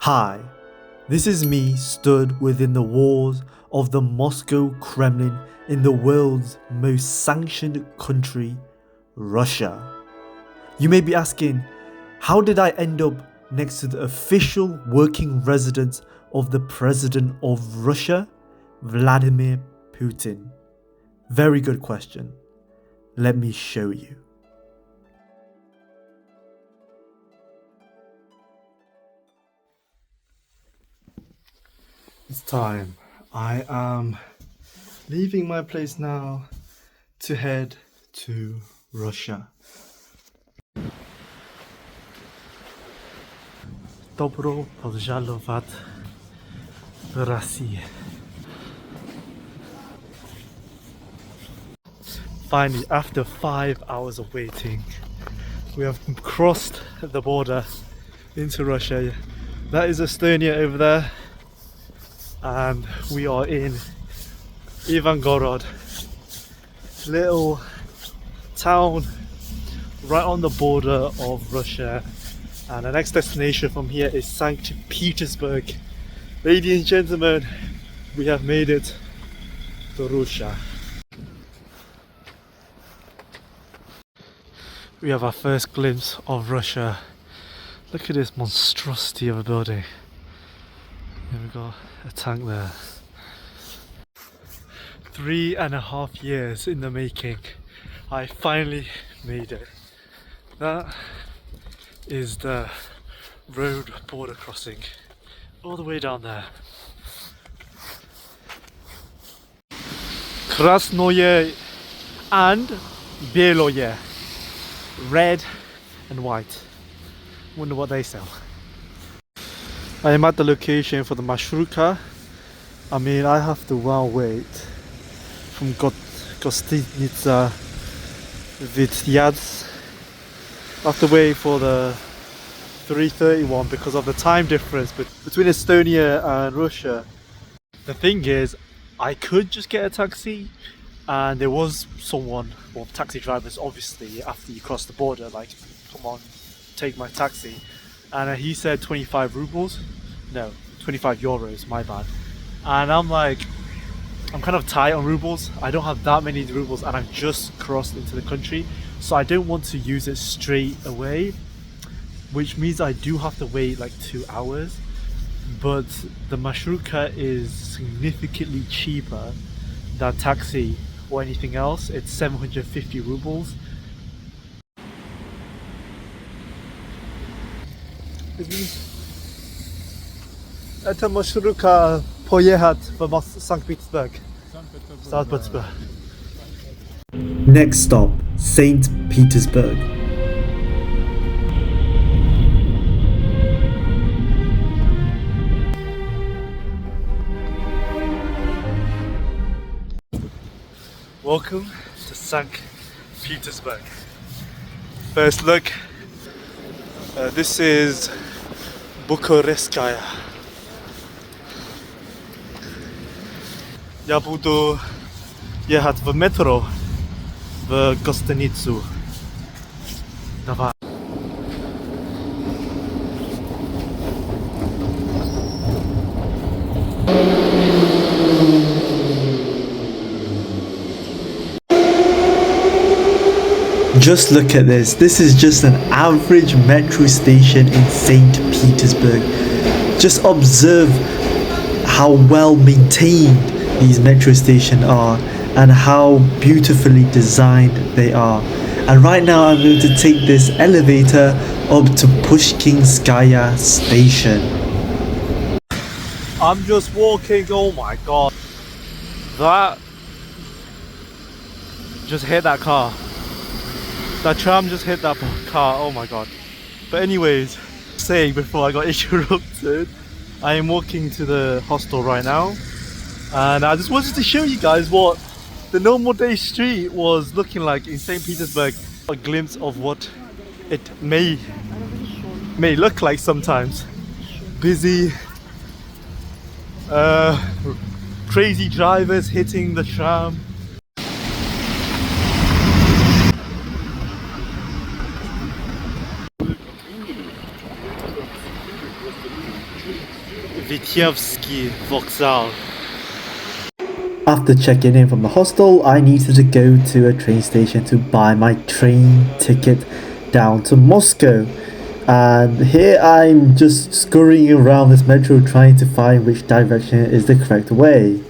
Hi, this is me stood within the walls of the Moscow Kremlin in the world's most sanctioned country, Russia. You may be asking, how did I end up next to the official working residence of the President of Russia, Vladimir Putin? Very good question. Let me show you. It's time. I am leaving my place now to head to Russia. Добро пожаловать в Россию. Finally, after 5 hours of waiting, we have crossed the border into Russia. That is Estonia over there. And we are in Ivangorod, little town right on the border of Russia, and the next destination from here is Sankt Petersburg. Ladies and gentlemen, we have made it to Russia. We have our first glimpse of Russia. Look at this monstrosity of a building. Here we go. A tank there. 3.5 years in the making. I finally made it. That is the road border crossing all the way down there. Krasnoye and Beloye. Red and white. Wonder what they sell. I am at the location for the marshrutka. I mean, I have to wait from Gostinitsa Vityaz. I have to wait for the 3:31 because of the time difference between Estonia and Russia. The thing is, I could just get a taxi, and there was someone, well, taxi drivers obviously, after you cross the border, like, come on, take my taxi. And he said 25 rubles, no, 25 euros, my bad. And I'm like, I'm kind of tight on rubles. I don't have that many rubles and I've just crossed into the country. So I don't want to use it straight away, which means I do have to wait like 2 hours. But the marshrutka is significantly cheaper than taxi or anything else. It's 750 rubles. Это маршрутка поехать в Санкт-Петербург. Санкт-Петербурg. Next stop, St. Petersburg. Welcome to St. Petersburg. First look. This is Bucharestskaya. Я буду ехать в метро в гостиницу. Давай. Just look at this. This is just an average metro station in St. Petersburg. Just observe how well maintained these metro stations are and how beautifully designed they are. And right now I'm going to take this elevator up to Pushkinskaya station. I'm just walking, oh my god. That just hit that car. That tram just hit that car, oh my god. But anyways, saying before I got interrupted, I am walking to the hostel right now. And I just wanted to show you guys what the normal day street was looking like in St. Petersburg. A glimpse of what it may look like sometimes. Busy, crazy drivers hitting the tram. Vitebsky Vokzal. After checking in from the hostel, I needed to go to a train station to buy my train ticket down to Moscow. And here I'm just scurrying around this metro trying to find which direction is the correct way.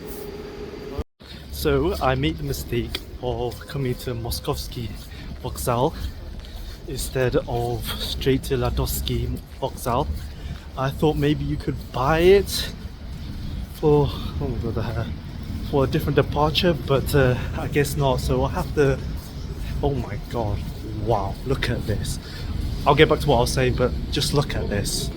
So I made the mistake of coming to Moskovsky Vokzal instead of straight to Ladovsky Vokzal. I thought maybe you could buy it for for a different departure, but I guess not. So I'll have to. Oh my god! Wow! Look at this. I'll get back to what I was saying, but just look at this.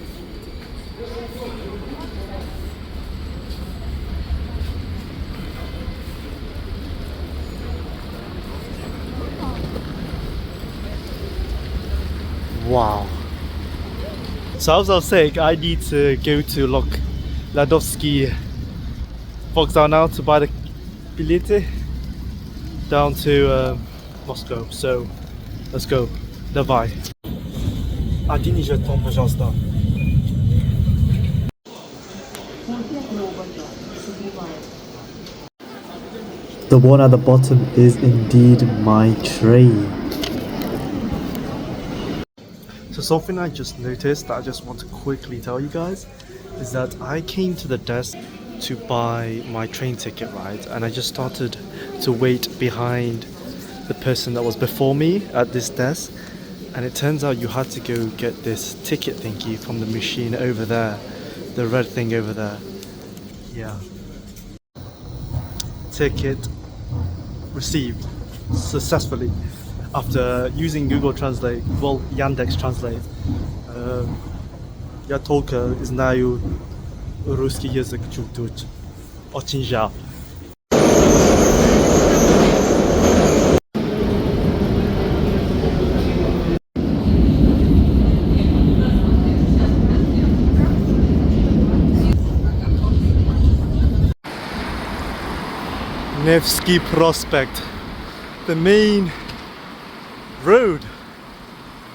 Wow. So as I was saying, I need to go to Ladovsky Vokzal now to buy the bilety down to Moscow. So let's go. Давай. Один жетон, пожалуйста. The one at the bottom is indeed my train. So something I just noticed that I just want to quickly tell you guys is that I came to the desk to buy my train ticket, right? And I just started to wait behind the person that was before me at this desk. And it turns out you had to go get this ticket thingy from the machine over there. The red thing over there. Yeah. Ticket received successfully. After using Google Translate, well, Yandex Translate, я только знаю русский язык чуть-чуть. Очень жаль. Nevsky Prospect, the main road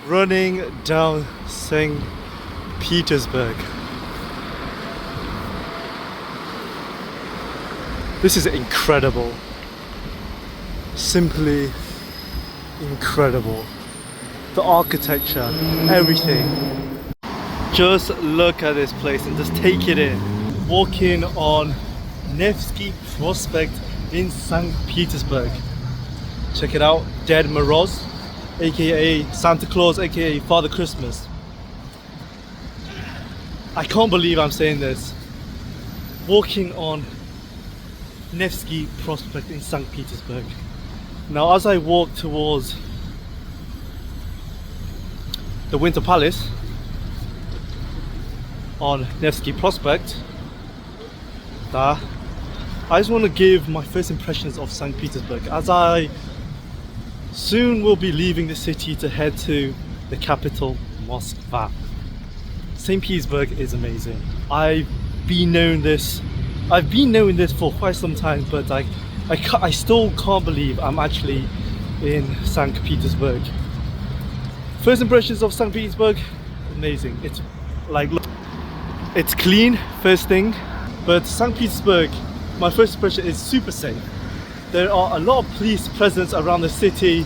running down St. Petersburg. This is incredible. Simply incredible. The architecture, everything. Just look at this place and just take it in. Walking on Nevsky Prospect in St. Petersburg. Check it out, Dead Moroz, aka Santa Claus, aka Father Christmas. I can't believe I'm saying this. Walking on Nevsky Prospect in St. Petersburg. Now as I walk towards the Winter Palace on Nevsky Prospect, I just want to give my first impressions of St. Petersburg, as I soon will be leaving the city to head to the capital, Moskva. St. Petersburg is amazing. I've been knowing this for quite some time, but I still can't believe I'm actually in St. Petersburg. First impressions of St. Petersburg, amazing. It's like, look, it's clean, first thing, but St. Petersburg, my first impression is super safe. There are a lot of police presence around the city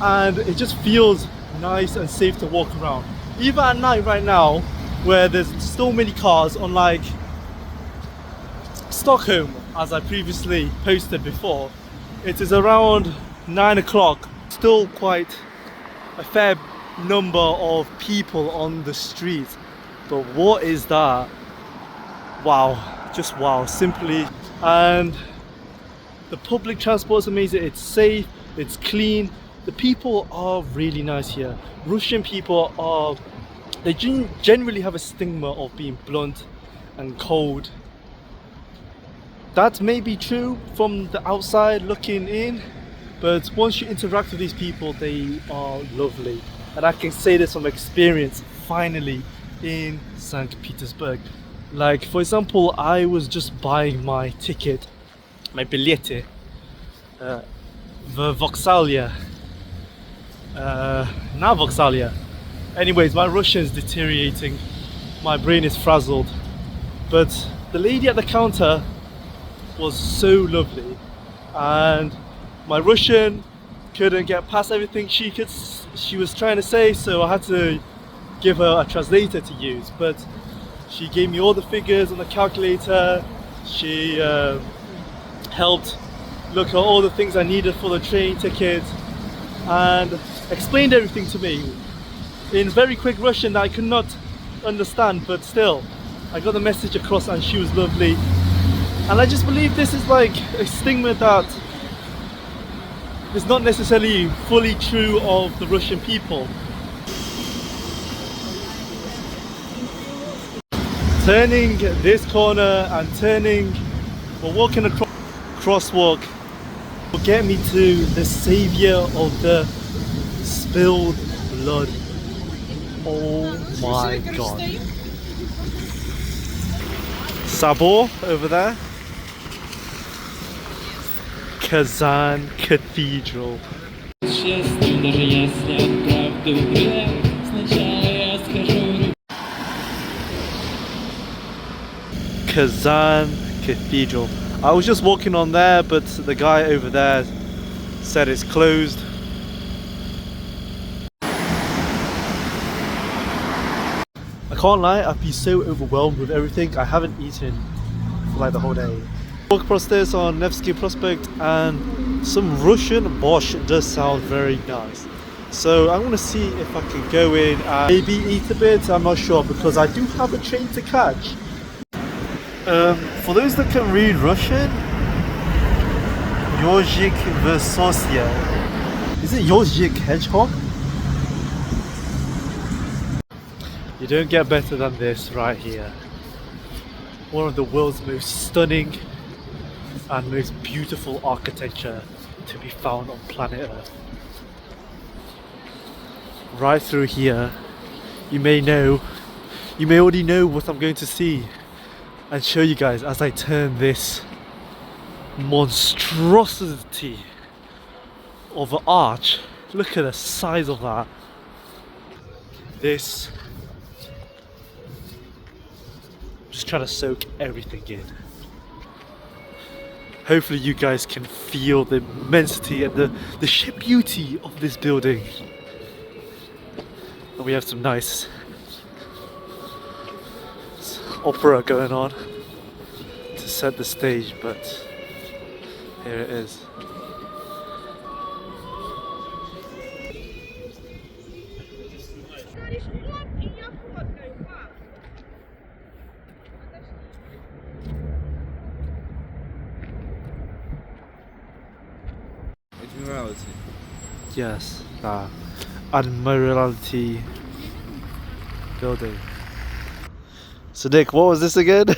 and it just feels nice and safe to walk around. Even at night right now, where there's so many cars, unlike Stockholm, as I previously posted before, it is around 9 o'clock. Still quite a fair number of people on the street. But what is that? Wow, just wow, simply. And the public transport is amazing. It's safe, it's clean. The people are really nice here. Russian people are, they generally have a stigma of being blunt and cold. That may be true from the outside looking in, but once you interact with these people, they are lovely. And I can say this from experience, finally in St. Petersburg. Like, for example, I was just buying my ticket, my bilety, the Voksalia, not Voksalia. Anyways, my Russian is deteriorating my brain is frazzled. But the lady at the counter was so lovely, and my Russian couldn't get past everything she was trying to say, so I had to give her a translator to use. But she gave me all the figures on the calculator. She helped look at all the things I needed for the train ticket and explained everything to me in very quick Russian that I could not understand, but still I got the message across, and she was lovely. And I just believe this is like a stigma that is not necessarily fully true of the Russian people. Turning this corner and we're walking across crosswalk will get me to the savior of the spilled blood. Oh my god. Sabor over there. Kazan Cathedral. Kazan Cathedral. I was just walking on there, but the guy over there said it's closed. I can't lie, I've been so overwhelmed with everything. I haven't eaten for like the whole day. Walk across this on Nevsky Prospect, and some Russian borscht does sound very nice. So I'm gonna see if I can go in and maybe eat a bit. I'm not sure, because I do have a train to catch. For those that can read Russian, Yojik Versosya. Is it Yojik Hedgehog? You don't get better than this right here. One of the world's most stunning and most beautiful architecture to be found on planet Earth. Right through here, you may already know what I'm going to see and show you guys as I turn this monstrosity of an arch. Look at the size of that. This, just trying to soak everything in. Hopefully you guys can feel the immensity and the sheer beauty of this building. And we have some nice opera going on to set the stage, but here it is. Admiralty. Yes, Admiralty building. So Nick, what was this again?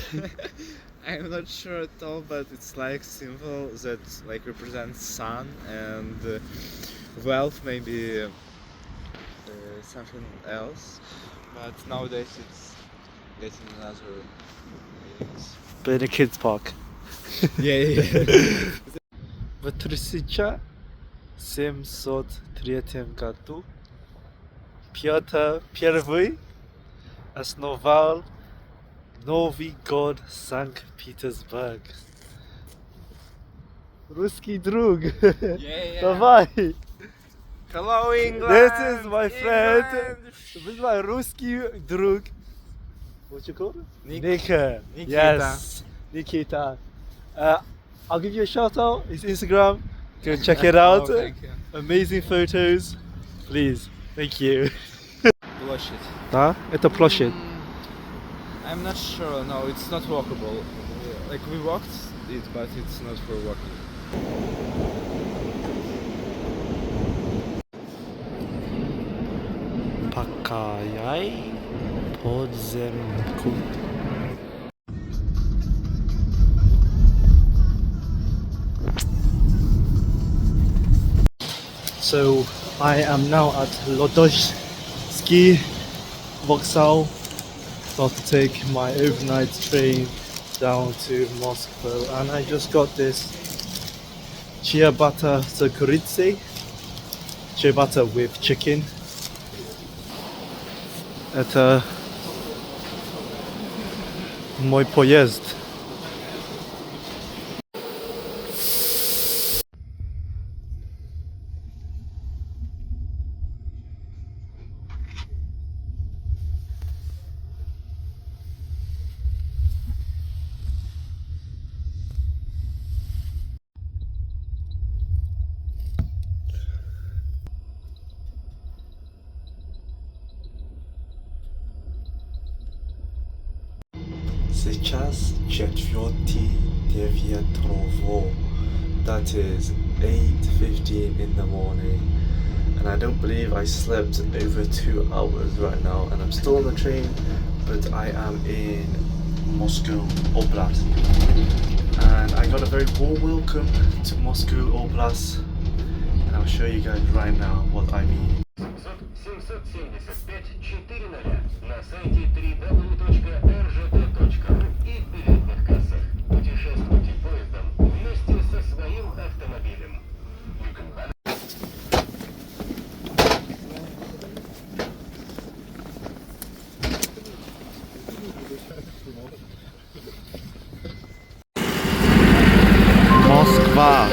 I'm not sure at all, but it's like symbol that like represents sun and wealth, maybe something else. But nowadays it's getting another meanings. But in a kids park. Yeah. В 1703 году Петр I основал Новый год Санкт-Петербург. Русский друг. Yeah. Давай. Hello England. This is my friend. England. This is my русский друг. What you call it? Nikita. Yes. Nikita. I'll give you a shout out. His Instagram. Go check it out. Oh, thank you. Amazing photos. Please. Thank you. Площадь. Да? Это площадь. I'm not sure. No, it's not walkable. Like we walked it, but it's not for walking. Pakayai podzemku. So I am now at Lodozhsky Vokzal, about to take my overnight train down to Moscow, and I just got this ciabatta z kurycy, ciabatta with chicken. Это mój pojazd. Сейчас 4:09. That is 8:15 in the morning, and I don't believe I slept over 2 hours right now, and I'm still on the train, but I am in Moscow Oblast, and I got a very warm welcome to Moscow Oblast, and I'll show you guys right now what I mean. 775-400 на сайте www.rjd.ru и в билетных кассах. Путешествуйте поездом вместе со своим автомобилем. Moskwa,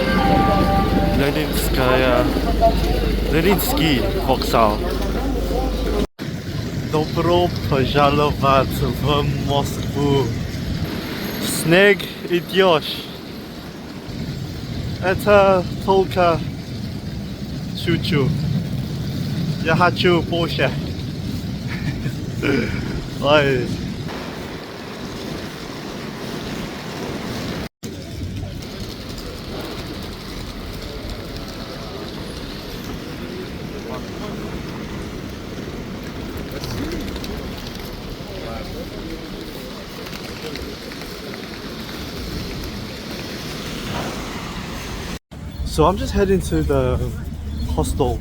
Leninski вокзал. Добро пожаловать в Москву. Снег идет. Это только чуть-чуть. Я хочу больше. Ой. So I'm just heading to the hostel.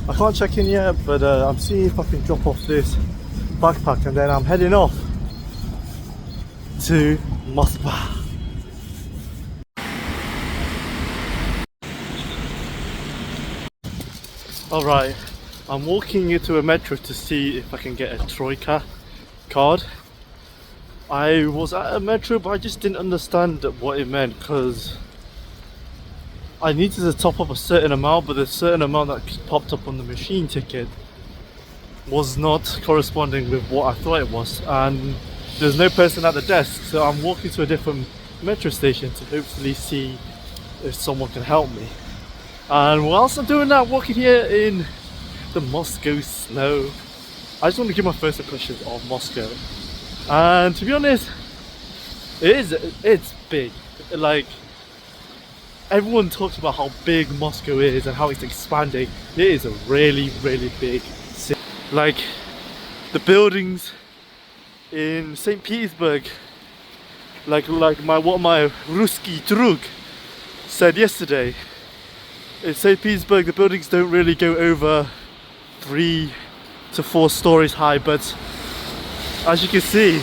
I can't check in yet, but I'm seeing if I can drop off this backpack, and then I'm heading off to Moskva. Alright, I'm walking into a metro to see if I can get a Troika card. I was at a metro, but I just didn't understand what it meant, because I needed to top up a certain amount, but the certain amount that popped up on the machine ticket was not corresponding with what I thought it was, and there's no person at the desk, so I'm walking to a different metro station to hopefully see if someone can help me. And whilst I'm doing that, walking here in the Moscow snow, I just want to give my first impressions of Moscow. And to be honest, it's big. Like, everyone talks about how big Moscow is and how it's expanding. It is a really, really big city. Like, the buildings in St. Petersburg, like what my Ruski drug said yesterday. In St. Petersburg, the buildings don't really go over 3 to 4 stories high, but as you can see,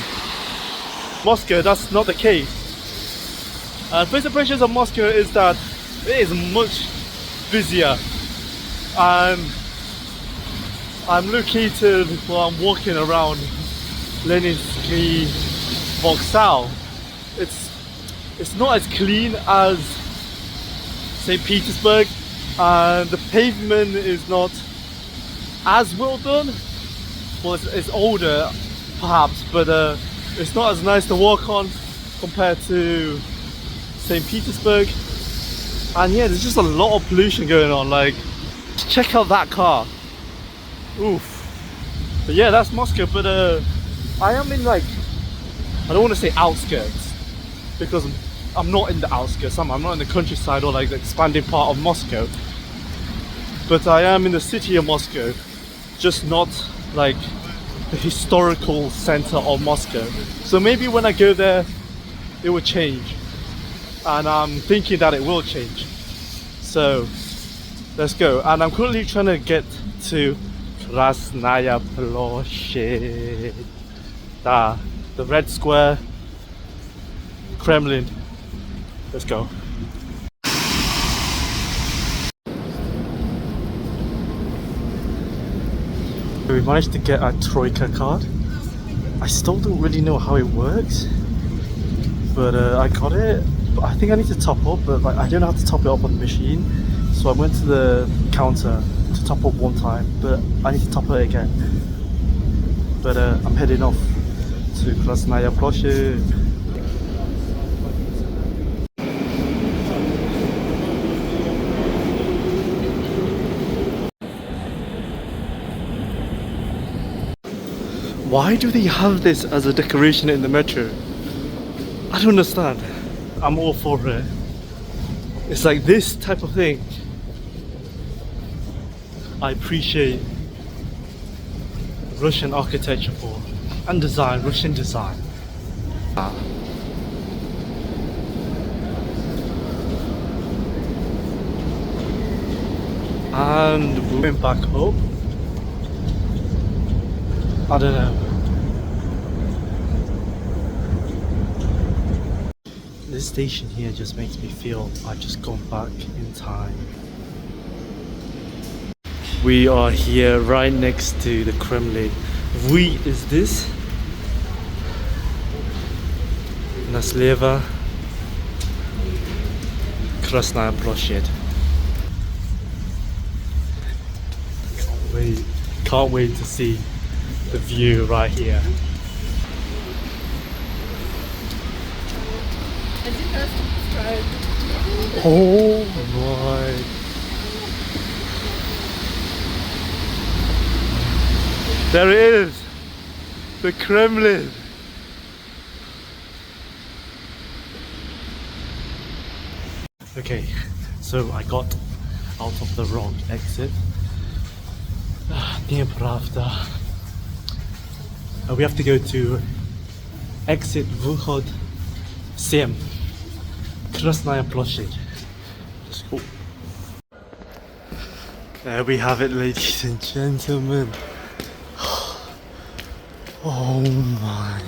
Moscow, that's not the case. First impressions of Moscow is that it is much busier, and I'm located while I'm walking around Leninsky Vokzal. It's not as clean as St. Petersburg, and the pavement is not as well done. Well, it's older perhaps, but it's not as nice to walk on compared to St. Petersburg. And yeah, there's just a lot of pollution going on. Like, check out that car. Oof. But yeah, that's Moscow. But I am in, like, I don't want to say outskirts, because I'm not in the outskirts. I'm not in the countryside or like the expanding part of Moscow. But I am in the city of Moscow, just not like the historical center of Moscow. So maybe when I go there, it will change. And I'm thinking that it will change. So let's go. And I'm currently trying to get to Krasnaya Ploshchad, the Red Square, Kremlin. Let's go. We managed to get a Troika card. I still don't really know how it works. but I got it. But I think I need to top up, but like I don't know how to top it up on the machine. So I went to the counter to top up one time, but I need to top it again. But I'm heading off to Krasnaya Plощадь. Why do they have this as a decoration in the metro? I don't understand. I'm all for it. It's like this type of thing I appreciate Russian architecture for, and design, Russian design. And we went back up. I don't know. This station here just makes me feel I've just gone back in time. We are here right next to the Kremlin. We is this. Nasleva Krasnaya Plощадь. Can't wait to see the view right here. Oh my. There it is, the Kremlin. Okay, so I got out of the wrong exit. Nepravda. We have to go to exit Выход 7. Krasnaya Plощадь. Let's go. There we have it, ladies and gentlemen. Oh my.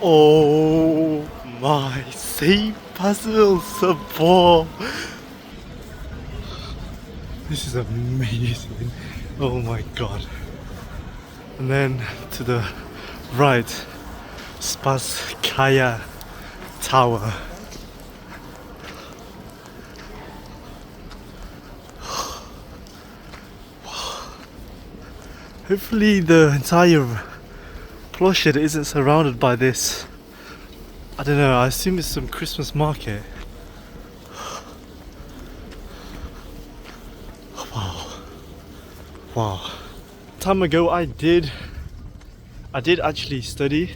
Oh my, Saint Basil support. This is amazing. Oh my god. And then to the right, Spasskaya Tower. Hopefully the entire Plощadь isn't surrounded by this. I don't know, I assume it's some Christmas market. Wow. Wow. Time ago I did actually study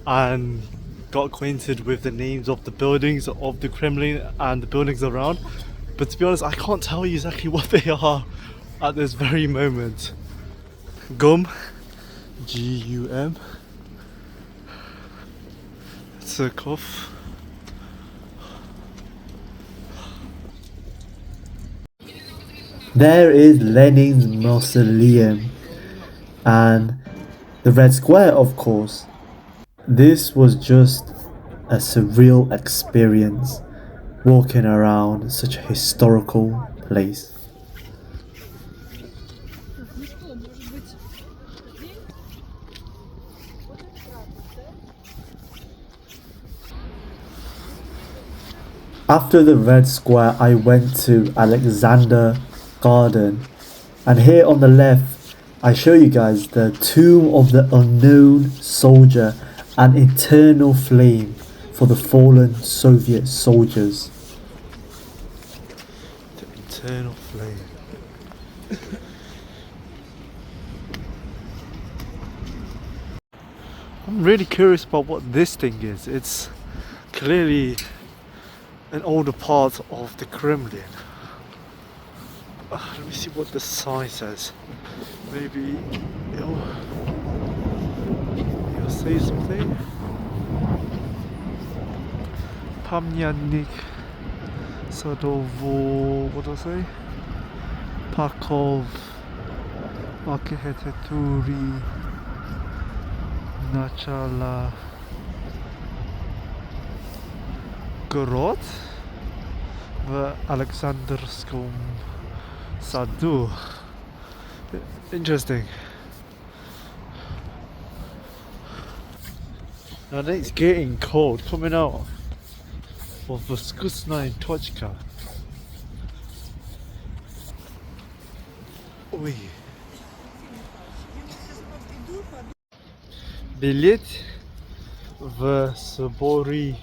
and got acquainted with the names of the buildings of the Kremlin and the buildings around. But to be honest, I can't tell you exactly what they are at this very moment. Gum. G-U-M. Zirkov. There is Lenin's mausoleum and the Red Square, of course. This was just a surreal experience walking around such a historical place. After the Red Square, I went to Alexander Garden, and here on the left I show you guys the tomb of the unknown soldier, an eternal flame for the fallen Soviet soldiers. The eternal flame. I'm really curious about what this thing is. It's clearly an older part of the Kremlin. Let me see what the sign says. Maybe it'll say something. Pamiętnik Sadowo, what do I say? Parkov Architectury Nachala Gorod w Aleksandrskom Sadu. Interesting. And it's getting cold coming out of the Skusna in Tochka. Ой. Билет в соборе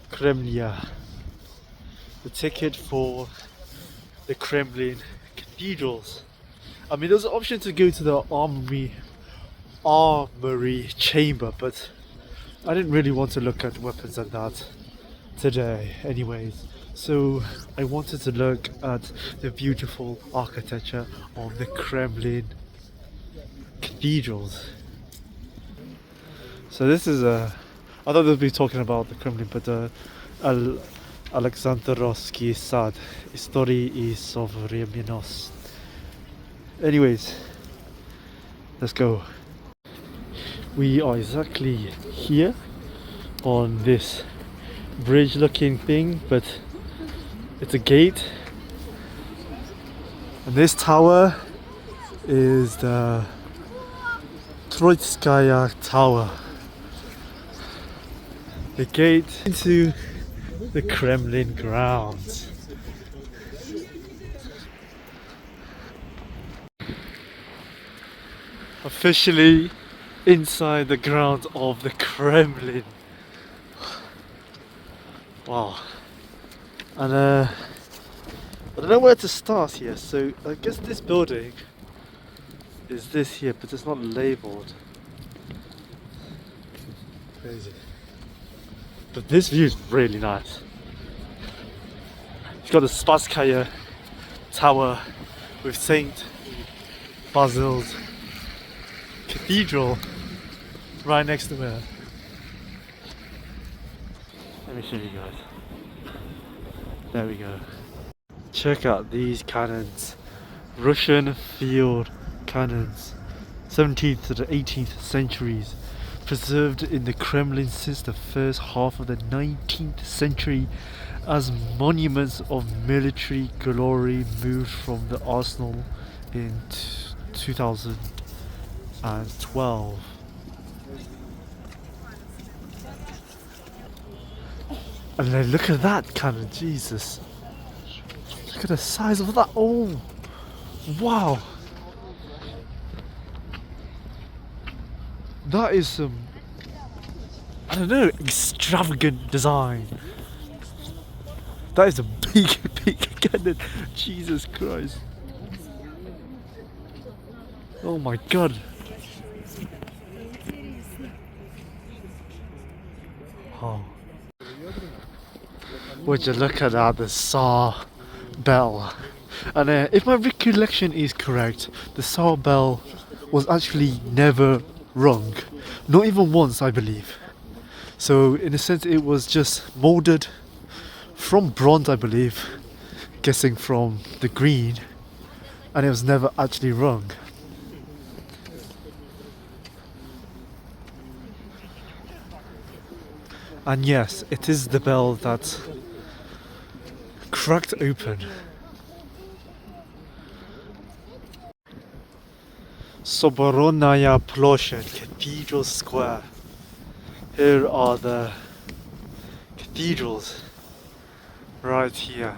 Kremlin. The ticket for the Kremlin cathedrals. I mean, there's an option to go to the armory chamber, but I didn't really want to look at weapons and that today anyways. So I wanted to look at the beautiful architecture of the Kremlin cathedrals. So this is I thought they'd be talking about the Kremlin, but Aleksandrovsky Sad, Истории и современность. Anyways, let's go. We are exactly here on this bridge looking thing, but it's a gate, and this tower is the Troitskaya Tower, the gate into the Kremlin grounds. Officially inside the grounds of the Kremlin. Wow. And I don't know where to start here, so I guess this building is this here, but it's not labelled. Crazy. But this view is really nice. You've got the Spasskaya Tower with Saint Basil's Cathedral right next to it. Let me show you guys. There we go. Check out these cannons. Russian field cannons. 17th to the 18th centuries. Preserved in the Kremlin since the first half of the 19th century as monuments of military glory, moved from the arsenal in 2012. And then look at that cannon, Jesus. Look at the size of that. Oh, wow. That is some, I don't know, extravagant design. That is a big, big cannon. Jesus Christ. Oh my God. Oh. Would you look at that, the Tsar bell. And if my recollection is correct, the Tsar bell was actually never rung. Not even once, I believe. So in a sense it was just molded from bronze, I believe, guessing from the green, and it was never actually rung. And yes, it is the bell that cracked open. Soboronaya Plощадь, Cathedral Square. Here are the cathedrals right here.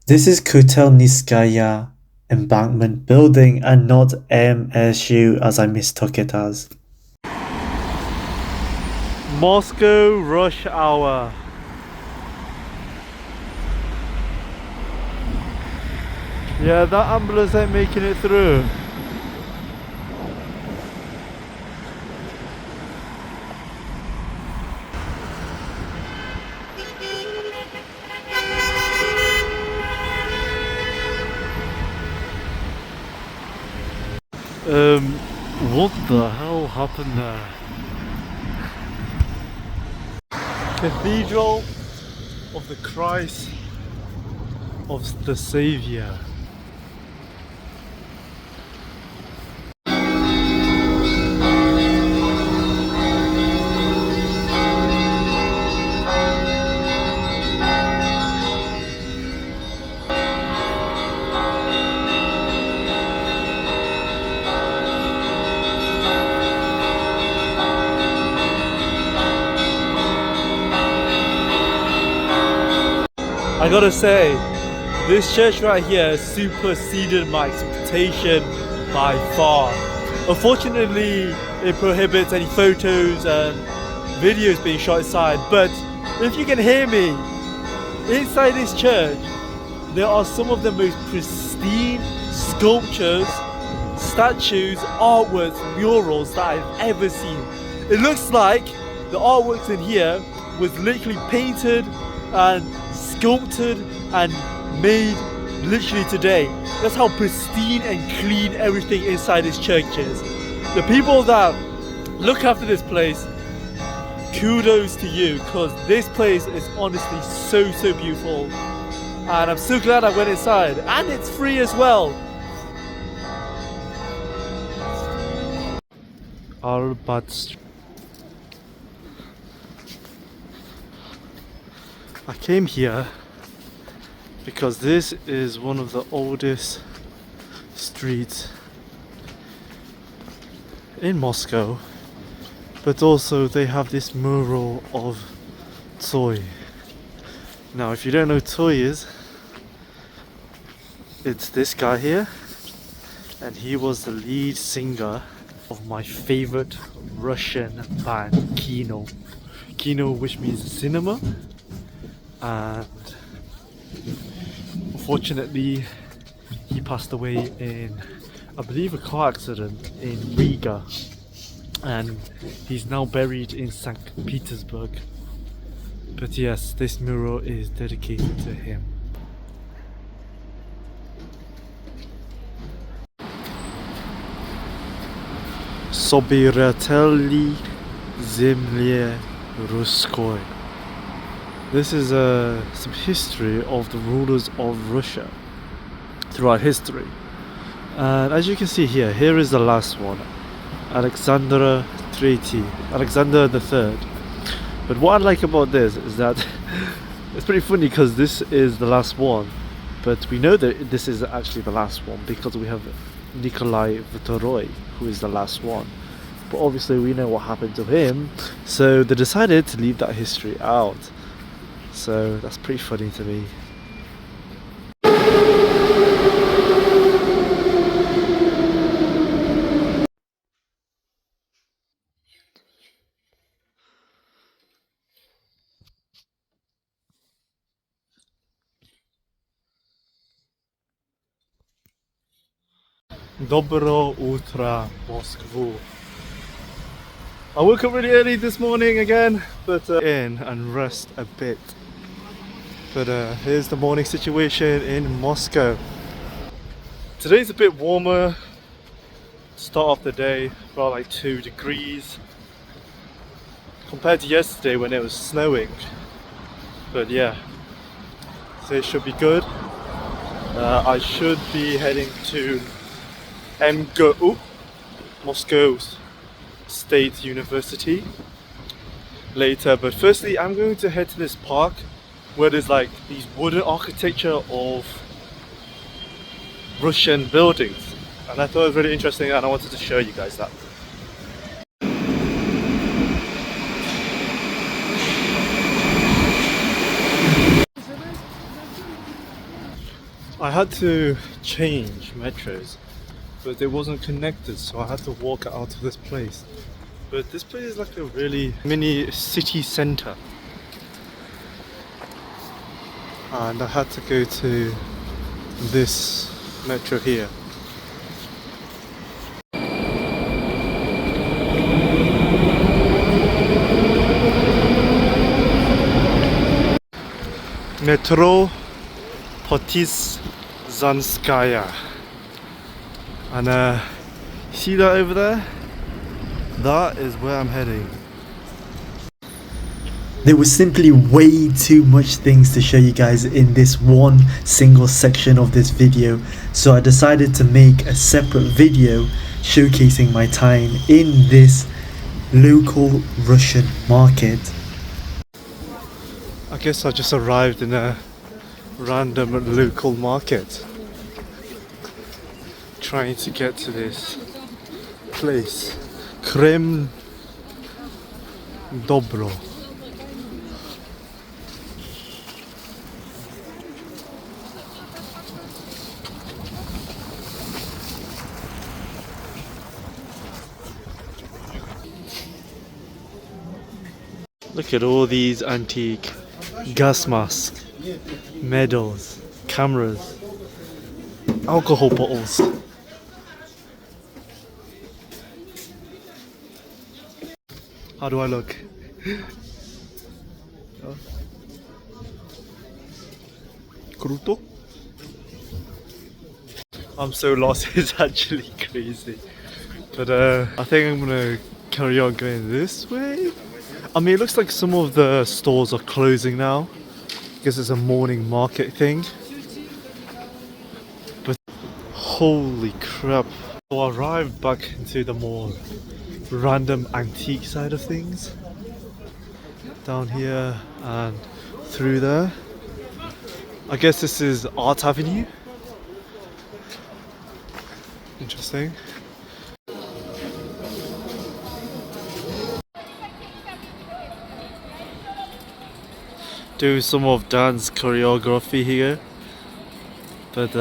This is Kotelnitskaya Embankment Building and not MSU as I mistook it as. Moscow rush hour. Yeah, that ambulance ain't making it through. What the hell happened there? Cathedral of the Christ of the Savior. I gotta say, this church right here superseded my expectation by far. Unfortunately, it prohibits any photos and videos being shot inside, but if you can hear me, inside this church, there are some of the most pristine sculptures, statues, artworks, murals that I've ever seen. It looks like the artworks in here was literally painted and sculpted and made literally today. That's how pristine and clean everything inside this church is. The people that look after this place, kudos to you, because this place is honestly so beautiful, and I'm so glad I went inside, and it's free as well. Arbat. I came here because this is one of the oldest streets in Moscow, but also they have this mural of Toy. Now if you don't know Toy is, it's this guy here, and he was the lead singer of my favorite Russian band, Kino. Kino, which means cinema. And unfortunately he passed away in, I believe, a car accident in Riga, and he's now buried in Sankt Petersburg. But yes, this mural is dedicated to him. Собиратели земли русской. This is some history of the rulers of Russia throughout history. And as you can see here, here is the last one, Alexander III, Alexander III. But what I like about this is that it's pretty funny because this is the last one, but we know that this is actually the last one because we have Nikolai II, who is the last one. But obviously we know what happened to him, so they decided to leave that history out. So that's pretty funny to me. Dobro utro, Moskvu. I woke up really early this morning again, but in and rest a bit. But here's the morning situation in Moscow. Today's a bit warmer. Start off the day about like 2 degrees compared to yesterday when it was snowing. But yeah, so it should be good. I should be heading to MGU, Moscow State University, later. But firstly, I'm going to head to this park where there's like these wooden architecture of Russian buildings, and I thought it was really interesting and I wanted to show you guys that. I had to change metros, but it wasn't connected, so I had to walk out to this place. But this place is like a really mini city center, and I had to go to this metro here. Metro Potizanskaya. And see that over there? That is where I'm heading. There was simply way too much things to show you guys in this one single section of this video, so I decided to make a separate video showcasing my time in this local Russian market. I guess I just arrived in a random local market, trying to get to this place, Kremlin. Dobro. Look at all these antique gas masks, medals, cameras, alcohol bottles. How do I look? Kruto? I'm so lost, it's actually crazy. But I think I'm gonna carry on going this way. I mean, it looks like some of the stores are closing now because it's a morning market thing. But holy crap. So I arrived back into the more random antique side of things. Down here and through there. I guess this is Art Avenue. Interesting. Do some of dance choreography here, but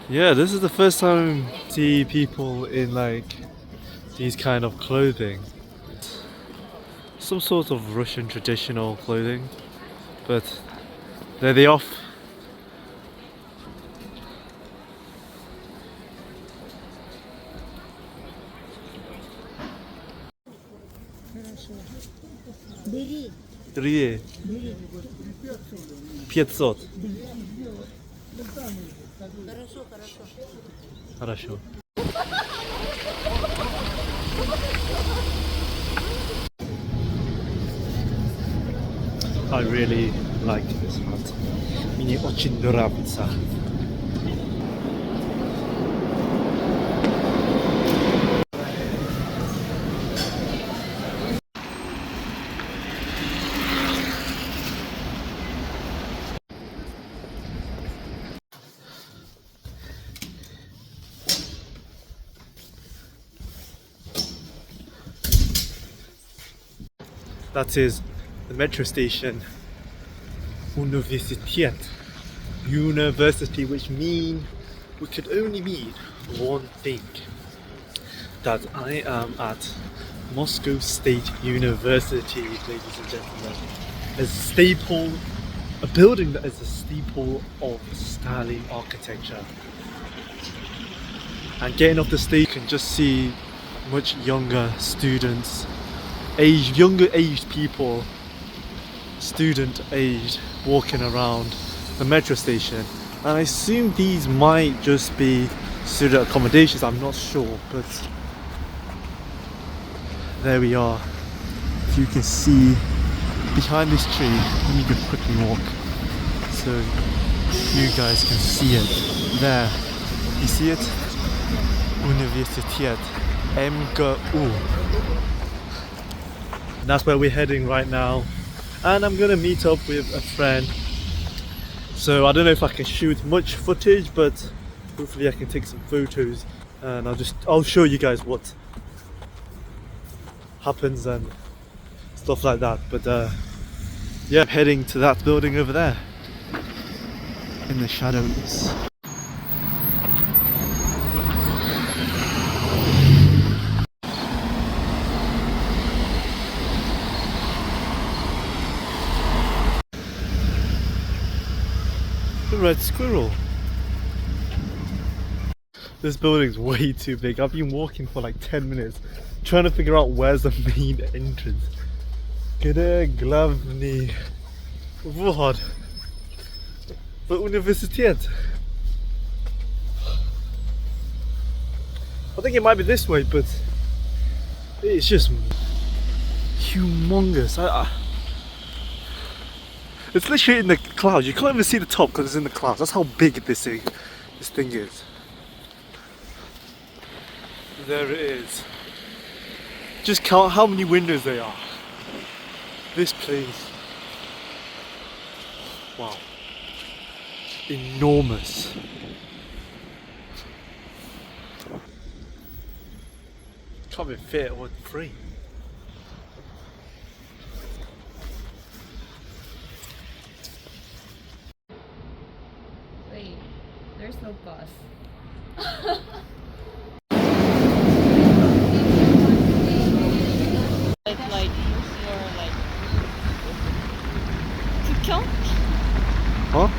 yeah, this is the first time I see people in like these kind of clothing, some sort of Russian traditional clothing, but there they off. Бери. 500. Хорошо. I really like this hat. Мне очень нравится. That is the metro station, Universitet. University, which means we could only mean one thing, that I am at Moscow State University, ladies and gentlemen. A building that is a staple of Stalin architecture. And getting off the stage, you can just see much younger students, younger aged people, student aged, walking around the metro station. And I assume these might just be student accommodations, I'm not sure, but there we are. If you can see behind this tree, let me just quickly walk so you guys can see it. There, you see it? Universitet, MGU. That's where we're heading right now, and I'm gonna meet up with a friend. So I don't know if I can shoot much footage, but hopefully I can take some photos, and I'll show you guys what happens and stuff like that. But yeah, I'm heading to that building over there. in the shadows. The red squirrel. This building's way too big. I've been walking for like 10 minutes trying to figure out where's the main entrance. Kde glavny vhod v universitet? I think it might be this way, but it's just humongous. It's literally in the clouds. You can't even see the top because it's in the clouds. That's how big this thing is. There it is. Just count how many windows there are. This place. Wow. Enormous. Can't even fit on free. Wait, there's no bus. like your like 극혐? Huh?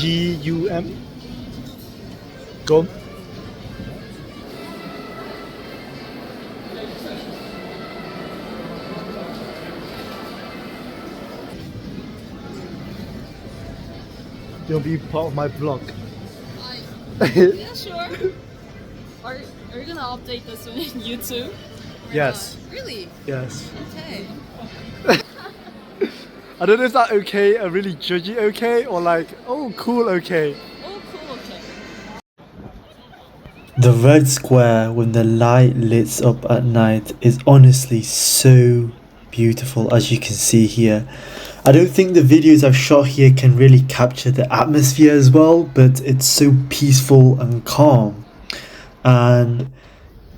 GUM? Gum? You'll be part of my vlog. Yeah, sure. Are you gonna update this on YouTube? Yes. Really? Yes. Okay. I don't know if that's okay, a really judgy okay, or like, oh cool okay. Oh, cool. Okay. The red square when the light lights up at night is honestly so beautiful, as you can see here. I don't think the videos I've shot here can really capture the atmosphere as well, but it's so peaceful and calm. And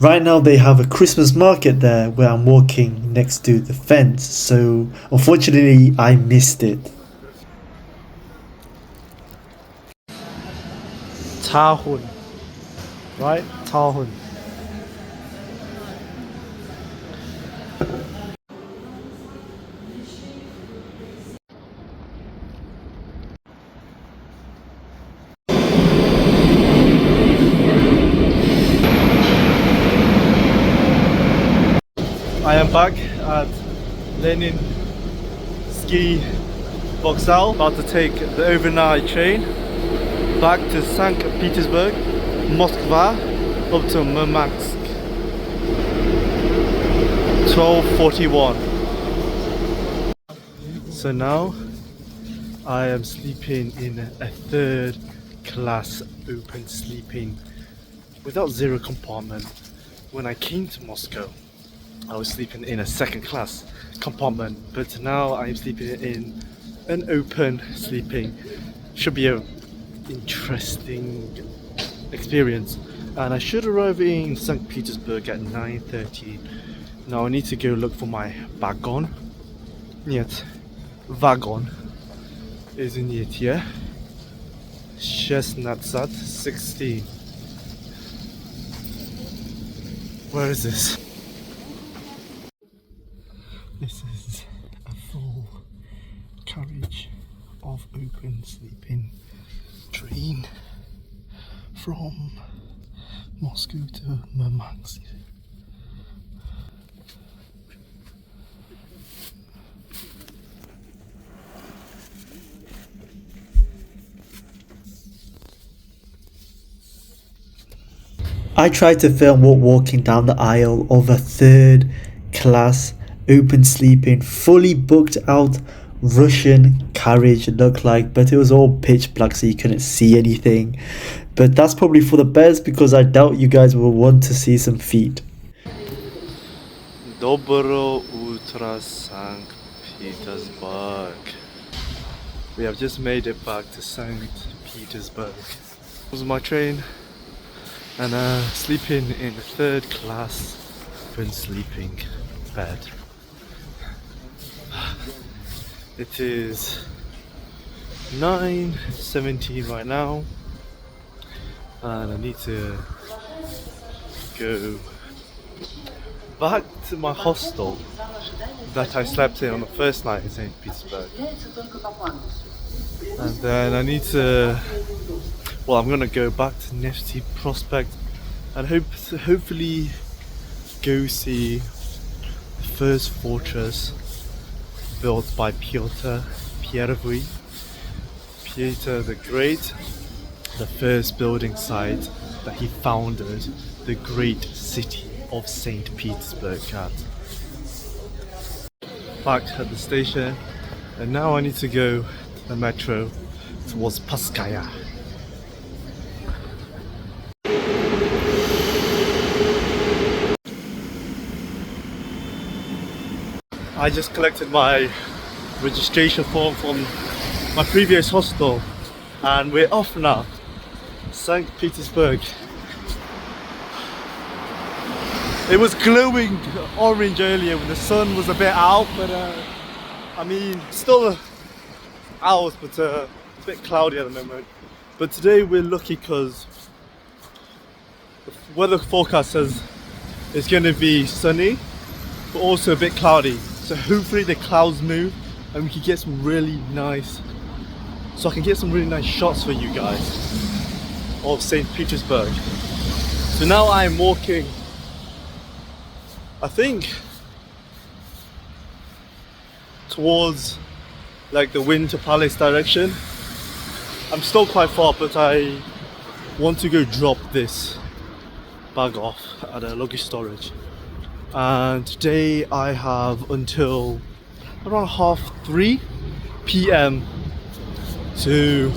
right now they have a Christmas market there where I'm walking next to the fence, so unfortunately I missed it. Tahun. Right? Tahun. I am back at Lenin Ski Vokzal, about to take the overnight train back to Sankt-Petersburg, Moskva, up to Murmansk. 12:41. So now I am sleeping in a third class open sleeping without zero compartment. When I came to Moscow, I was sleeping in a second class compartment, but now I'm sleeping in an open sleeping. Should be an interesting experience. And I should arrive in St. Petersburg at 9:30. Now I need to go look for my wagon. Нет, wagon isn't here. 16. Where is this? This is a full carriage of open sleeping train from Moscow to Murmansk. I tried to film what walking down the aisle of a third class open sleeping fully booked out Russian carriage looked like, but it was all pitch black so you couldn't see anything. But that's probably for the best because I doubt you guys will want to see some feet. Доброе утро, Санкт-Петербург. We have just made it back to St. Petersburg. This was my train, and sleeping in the 3rd class open sleeping bed. It is 9:17 right now, and I need to go back to my hostel that I slept in on the first night in St. Petersburg. And then I need to, well, I'm gonna go back to Nevsky Prospect and hopefully go see the first fortress built by Peter the Great, the first building site that he founded the great city of St. Petersburg at. Back at the station, and now I need to go to the metro towards Paskaya. I just collected my registration form from my previous hostel, and we're off now. St. Petersburg. It was glowing orange earlier when the sun was a bit out, but I mean, still out, but a bit cloudy at the moment. But today we're lucky because the weather forecast says it's going to be sunny, but also a bit cloudy. So hopefully the clouds move and we can get some really nice, so I can get some really nice shots for you guys of St. Petersburg. So now I'm walking, I think, towards like the Winter Palace direction. I'm still quite far, but I want to go drop this bag off at a luggage storage. And today I have until around 3:30 p.m. to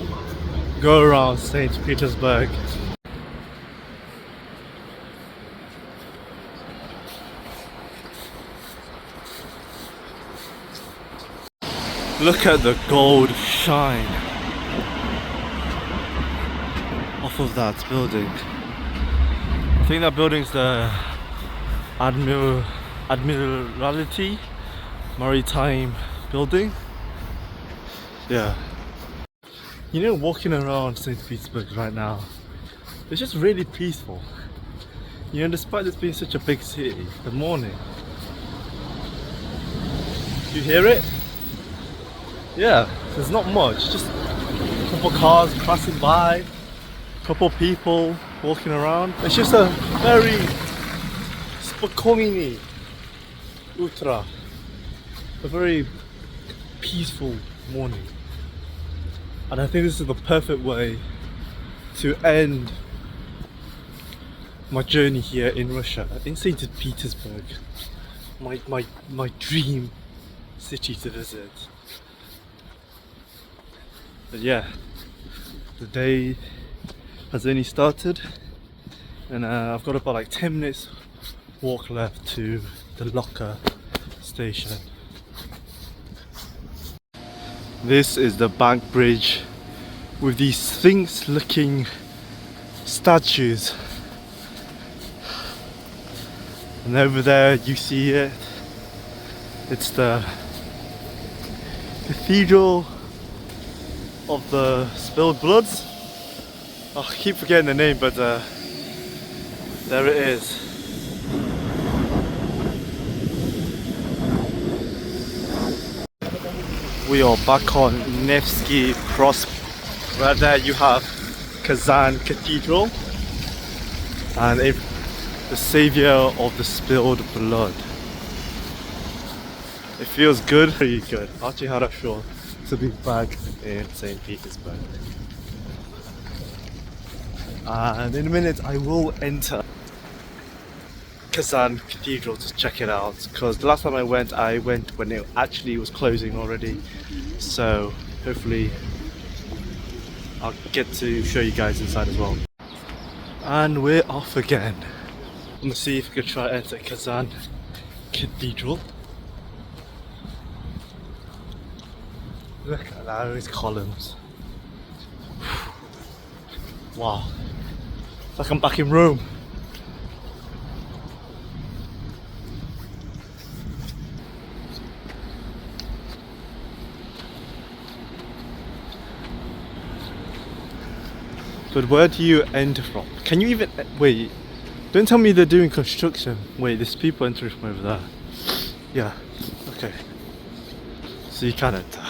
go around St. Petersburg. Look at the gold shine off of that building. I think that building's the Admiralty Maritime building. Yeah. You know, walking around St. Petersburg right now, it's just really peaceful. You know, despite this being such a big city, the morning. You hear it? Yeah, there's not much, just a couple cars passing by, a couple people walking around. It's just a very spokojny utro, a very peaceful morning. And I think this is the perfect way to end my journey here in Russia, in St. Petersburg, my dream city to visit. But yeah, the day has only started, and I've got about like 10 minutes walk left to the locker station. This is the bank bridge with these sphinx looking statues, and over there you see it, it's the cathedral of the spilled bloods. Oh, I keep forgetting the name, but there it is. We are back on Nevsky Prospect. Right there you have Kazan Cathedral and the savior of the spilled blood. It feels good, pretty good. Очень хорошо to be back in St. Petersburg. And in a minute I will enter Kazan Cathedral to check it out, because the last time I went when it actually was closing already, so hopefully I'll get to show you guys inside as well. And we're off again. I'm gonna see if I can try to enter Kazan Cathedral. Look at those columns. Wow. It's like I'm back in Rome. But where do you enter from? Can you even wait? Don't tell me they're doing construction. Wait, there's people entering from over there. Yeah. Okay. So you can enter.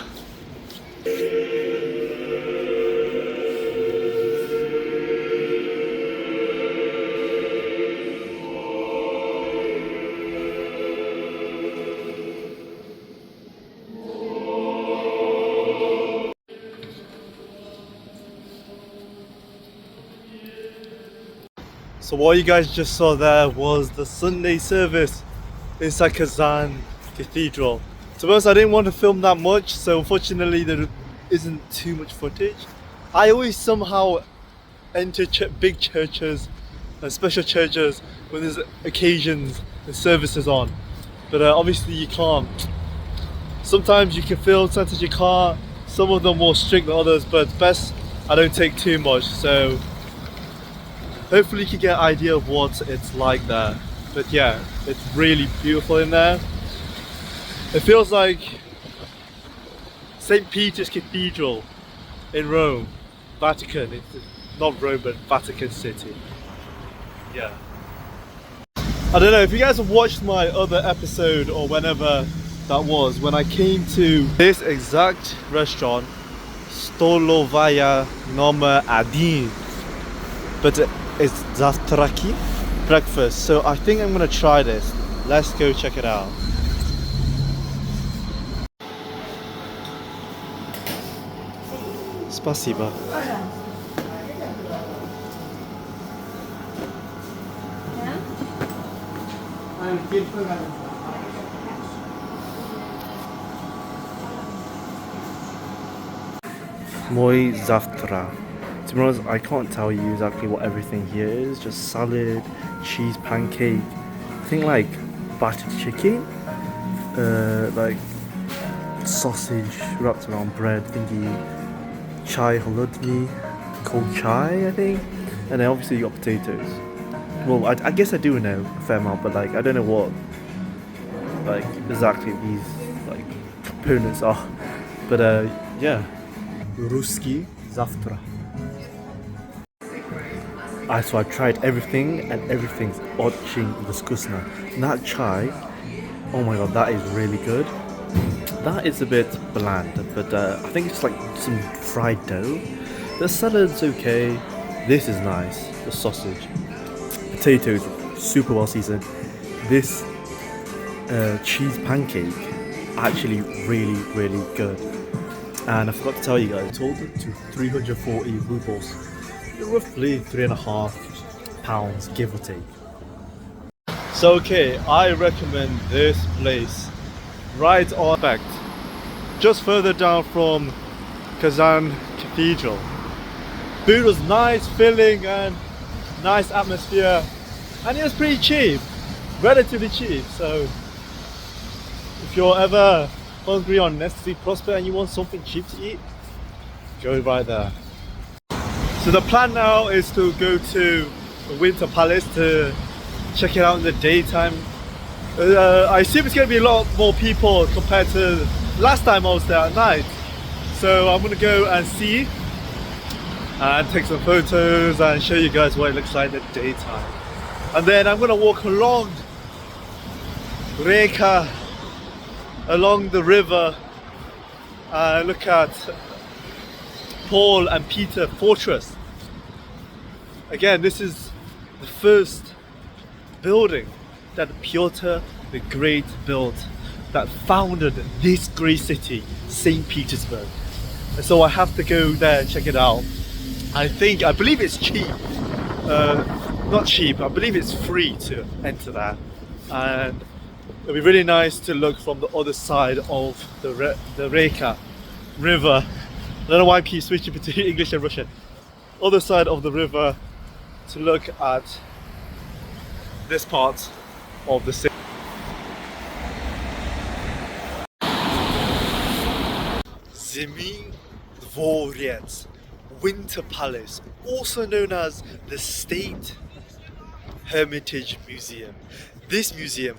So what you guys just saw there was the Sunday service inside Kazan Cathedral. To be honest, I didn't want to film that much, so unfortunately there isn't too much footage. I always somehow enter big churches and special churches when there's occasions and services on, but obviously you can't. Sometimes you can film, sometimes you can't. Some of them are more strict than others, but best I don't take too much, so hopefully you can get an idea of what it's like there. But yeah, it's really beautiful in there. It feels like St. Peter's Cathedral in Rome, Vatican. It's not Rome, but Vatican City. Yeah. I don't know if you guys have watched my other episode or whenever that was, when I came to this exact restaurant, Stolovaya Nomer Adin. But it's Zavtraki breakfast, so I think I'm gonna try this. Let's go check it out. Спасибо. Мой завтра. To be honest, I can't tell you exactly what everything here is. Just salad, cheese pancake, I think like battered chicken, like sausage wrapped around bread thingy, chai holodni, cold chai I think, and then obviously you got potatoes. Well, I guess I do know a fair amount, but like I don't know what like exactly these like components are. But yeah, Ruski завтра. So I tried everything and everything's очень вкусно. That chai, oh my god, that is really good. That is a bit bland, but I think it's like some fried dough. The salad's okay. This is nice. The sausage, potatoes, super well seasoned. This cheese pancake, actually really good. And I forgot to tell you guys, I told it to 340 rubles. Roughly £3.5, give or take. So okay, I recommend this place right on back, just further down from Kazan Cathedral. Food was nice, filling and nice atmosphere, and it was pretty cheap, relatively cheap. So if you're ever hungry on Nestle Prosper and you want something cheap to eat, go right there. So the plan now is to go to the Winter Palace to check it out in the daytime. I assume it's going to be a lot more people compared to last time I was there at night. So I'm going to go and see and take some photos and show you guys what it looks like in the daytime. And then I'm going to walk along Reka, along the river, and look at Paul and Peter Fortress. Again, this is the first building that Piotr the Great built, that founded this great city, St. Petersburg. And so I have to go there and check it out. I believe it's cheap. Not cheap, I believe it's free to enter there. And it'll be really nice to look from the other side of the Reka river. I don't know why I keep switching between English and Russian. Other side of the river to look at this part of the city. Zimny Dvorets, Winter Palace, also known as the State Hermitage Museum. This museum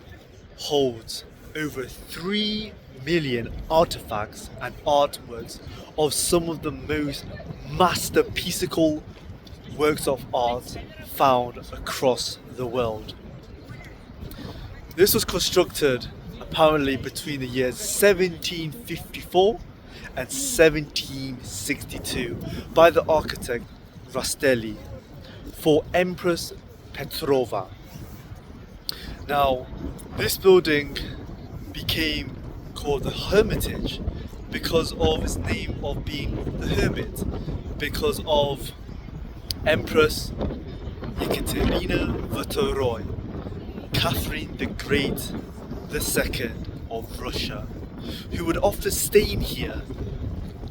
holds over 3 million artifacts and artworks of some of the most masterpiececal works of art found across the world. This was constructed apparently between the years 1754 and 1762 by the architect Rastelli for Empress Petrova. Now, this building became called the Hermitage because of its name of being the hermit, because of Empress Ekaterina II, Catherine the Great II of Russia, who would often stay in here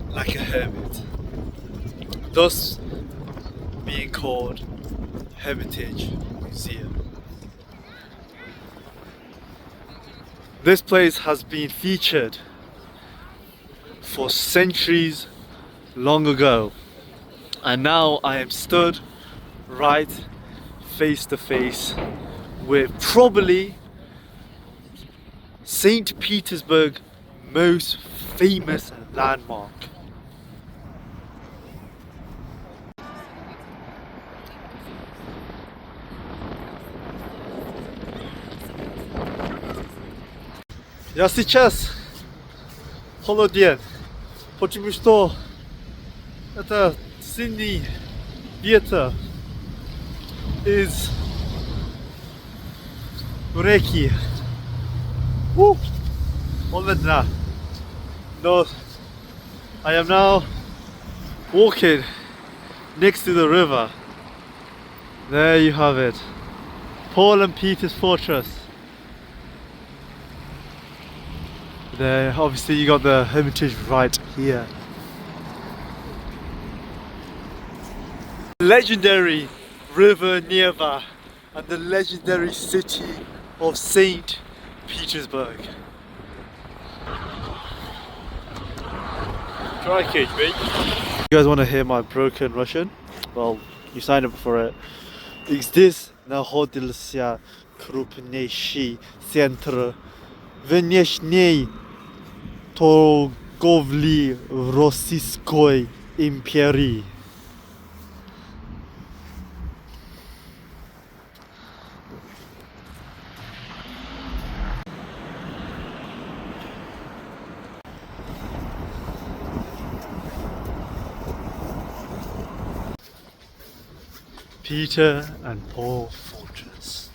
like a hermit, thus being called Hermitage Museum. This place has been featured for centuries long ago, and now I am stood right face to face with probably St. Petersburg's most famous landmark. Я сейчас холоден, потому что это сильный ветер из реки. Холодно. No, I am now walking next to the river. There you have it. Paul and Peter's Fortress. There, obviously you got the Hermitage right here. Legendary river Neva and the legendary city of St. Petersburg. Try cage, mate. You guys want to hear my broken Russian? Well, you signed up for it. Здесь находился крупнейший центр внешней торговли Российской империи. Peter and Paul Fortress.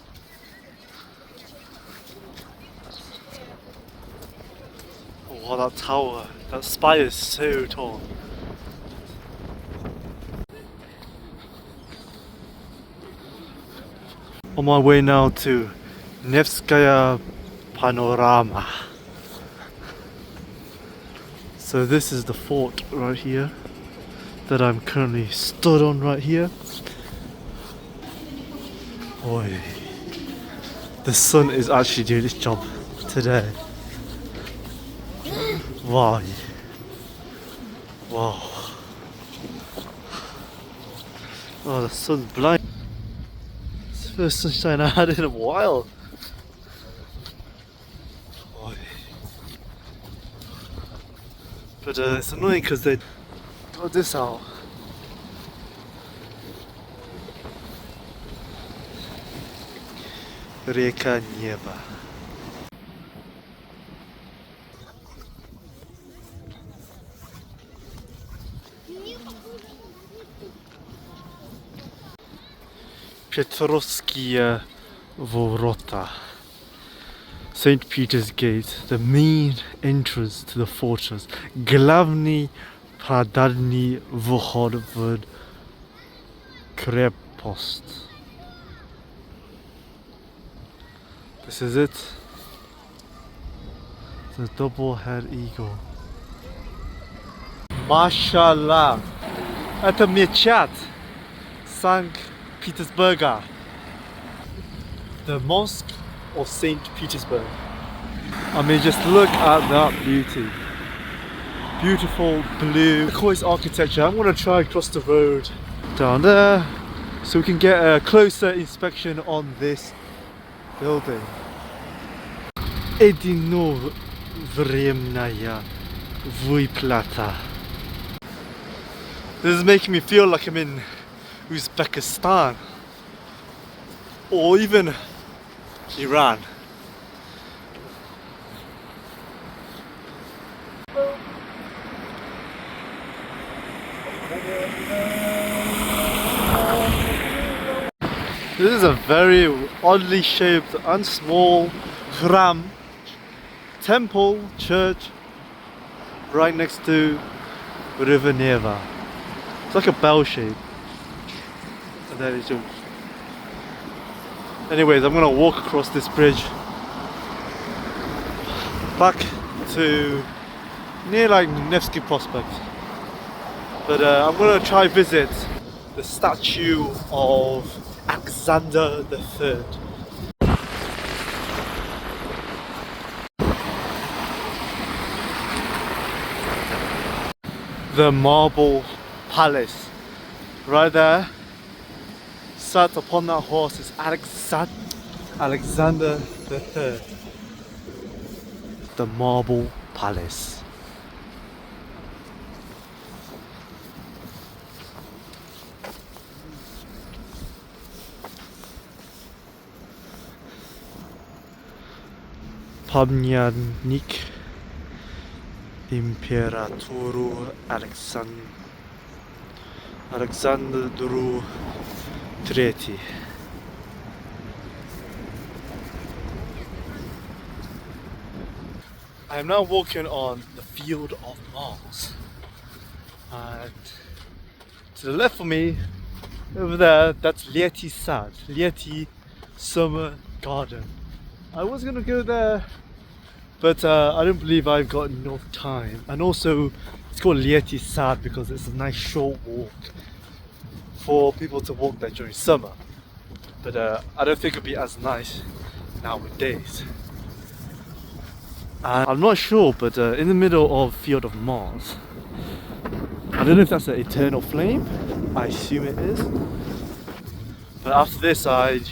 Oh, that tower, that spire is so tall. On my way now to Nevskaya Panorama. So this is the fort right here that I'm currently stood on right here. Boy, the sun is actually doing its job today. Wow. Wow. Oh, the sun's blind. It's the first sunshine I had in a while. Boy. But it's annoying because they got this out. Река неба. Petrovskие ворота. St. Peter's Gate, the main entrance to the fortress. Главный парадный вход в крепость. This is it. The double head eagle. Mashallah. Это мечеть Санкт-Петербурга. The Mosque of St. Petersburg. I mean, just look at that beauty. beautiful blue turquoise architecture. I'm gonna try across the road down there so we can get a closer inspection on this building. Временная выплата. This is making me feel like I'm in Uzbekistan or even Iran. This is a very oddly shaped and small Khram temple church right next to River Neva. It's like a bell shape. And then it's just... Anyways, I'm gonna walk across this bridge back to near like Nevsky Prospect. But I'm gonna try visit the statue of Alexander III. The marble palace. Right there, sat upon that horse is Alexander III. The marble palace. Pamiętnik Imperatorу Alexandru III. I am now walking on the field of Mars, and to the left of me, over there, that's Lieti Sad, Lieti Summer Garden. I was gonna go there, but I don't believe I've got enough time. And also, it's called Lieti Sad because it's a nice short walk for people to walk there during summer. But I don't think it'll be as nice nowadays. I'm not sure, but in the middle of Field of Mars, I don't know if that's an eternal flame. I assume it is. But after this, I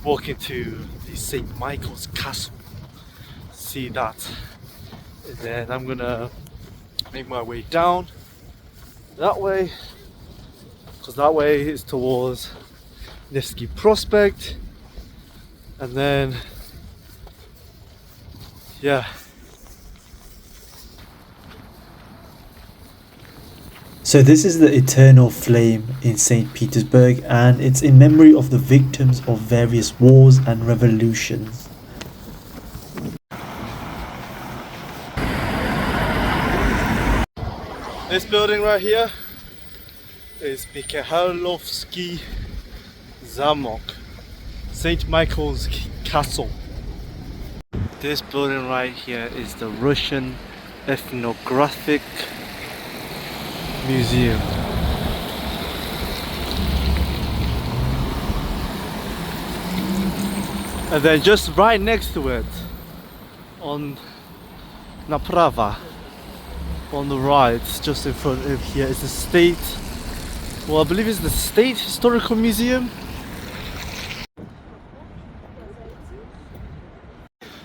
walk into the St. Michael's Castle. See that, and then I'm gonna make my way down that way, because that way is towards Nevsky Prospect, and then yeah. So this is the eternal flame in St. Petersburg, and it's in memory of the victims of various wars and revolutions. This building right here is Mikhailovsky Zamok, St. Michael's Castle. This building right here is the Russian Ethnographic Museum. And then just right next to it, on Naprava, on the right, just in front of here, is the State, well, I believe it's the State Historical Museum.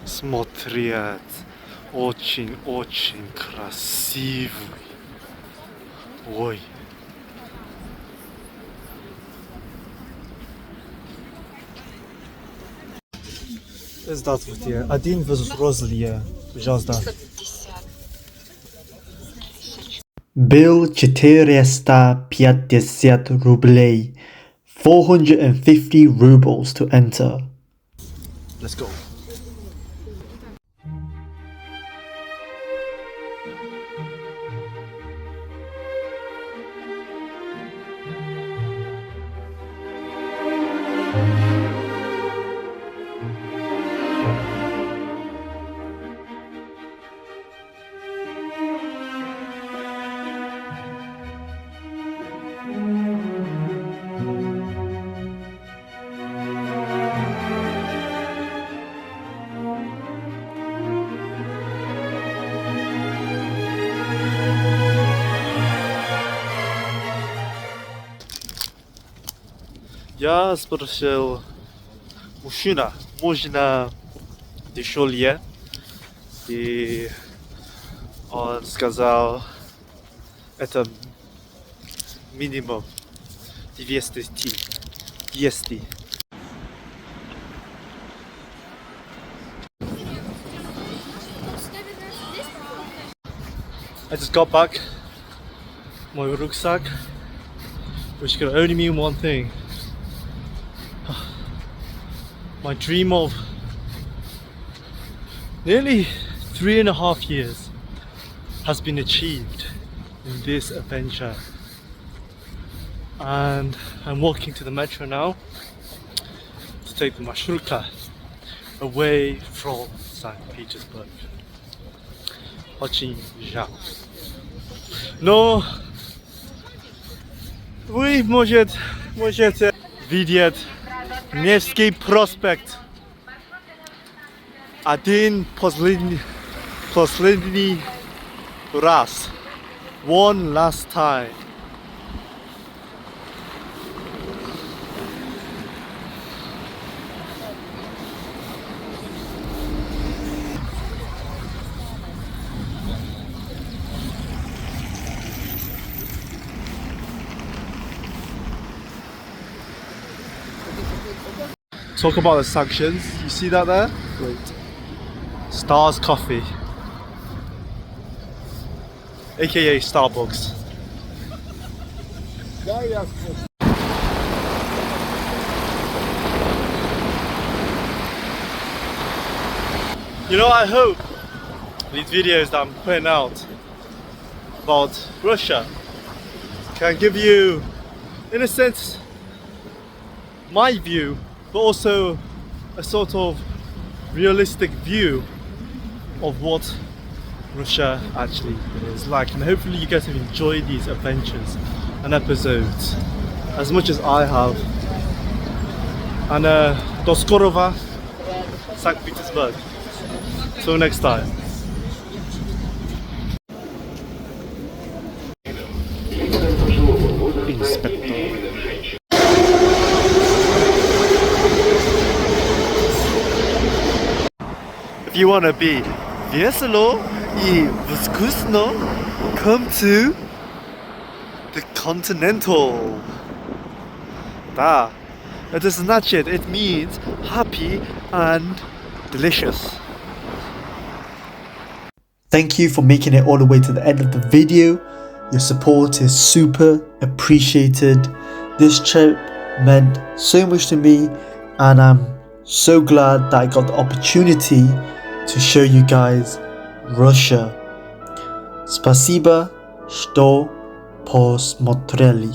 Смотреть очень красивый. Ой. Здравствуйте. Один взрослый, пожалуйста. Bill 450 рублей, 450 rubles to enter. Let's go. Я спросил мужчина, можно дешевле? И он сказал, это минимум 200. I just got back my rucksack, which could only mean one thing. My dream of nearly 3.5 years has been achieved in this adventure. And I'm walking to the metro now to take the marshrutka away from St. Petersburg. Очень жаль. Но вы можете видеть Невский проспект. Один последний раз. One last time. Talk about the sanctions. You see that there? Wait. Stars Coffee, aka Starbucks. You know, I hope these videos that I'm putting out about Russia can give you, in a sense, my view, but also a sort of realistic view of what Russia actually is like, and hopefully you guys have enjoyed these adventures and episodes as much as I have. And do skorowa, St. Petersburg. Till next time. If you want to be весело и вкусно, come to the Continental. Да, это значит, it means happy and delicious. Thank you for making it all the way to the end of the video. Your support is super appreciated. This trip meant so much to me, and I'm so glad that I got the opportunity to show you guys Russia. Спасибо, что посмотрели.